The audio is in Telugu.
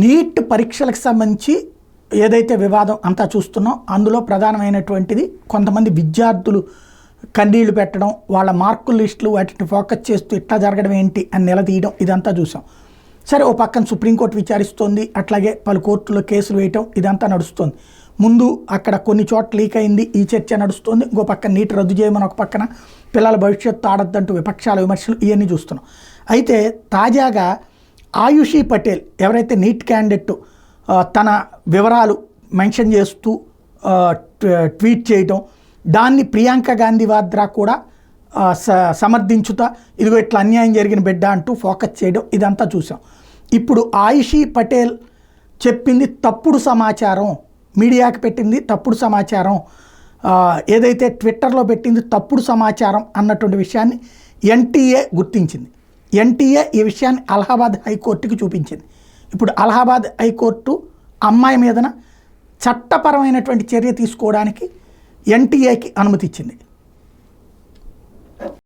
నీట్ పరీక్షలకు సంబంధించి ఏదైతే వివాదం అంతా చూస్తున్నాం, అందులో ప్రధానమైనటువంటిది కొంతమంది విద్యార్థులు కన్నీళ్లు పెట్టడం, వాళ్ళ మార్కుల లిస్టులు వాటిని ఫోకస్ చేస్తూ ఇట్లా జరగడం ఏంటి అని నిలదీయడం, ఇదంతా చూసాం. సరే, ఓ పక్కన సుప్రీంకోర్టు విచారిస్తోంది, అట్లాగే పలు కోర్టుల్లో కేసులు వేయటం, ఇదంతా నడుస్తుంది. ముందు అక్కడ కొన్ని చోట్ల లీక్ అయింది, ఈ చర్చ నడుస్తుంది. ఇంకో పక్కన నీట్ రద్దు చేయమని ఒక పక్కన, పిల్లల భవిష్యత్తు ఆడద్దంటూ విపక్షాల విమర్శలు, ఇవన్నీ చూస్తున్నాం. అయితే తాజాగా ఆయుషి పటేల్ ఎవరైతే నీట్ క్యాండిడేట్ తన వివరాలు మెన్షన్ చేస్తూ ట్వీట్ చేయటం, దాన్ని ప్రియాంక గాంధీ వాద్రా కూడా సమర్థించుతా ఇదిగో ఇట్లా అన్యాయం జరిగిన బిడ్డ అంటూ ఫోకస్ చేయడం, ఇదంతా చూసాం. ఇప్పుడు ఆయుషి పటేల్ చెప్పింది తప్పుడు సమాచారం, మీడియాకి పెట్టింది తప్పుడు సమాచారం, ఏదైతే ట్విట్టర్లో పెట్టింది తప్పుడు సమాచారం అన్నటువంటి విషయాన్ని ఎన్టీఏ గుర్తించింది. ఎన్టీఏ ఈ విషయాన్ని అలహాబాద్ హైకోర్టుకి చూపించింది. ఇప్పుడు అలహాబాద్ హైకోర్టు అమ్మాయి మీదన చట్టపరమైనటువంటి చర్య తీసుకోవడానికి ఎన్టీఏకి అనుమతి ఇచ్చింది.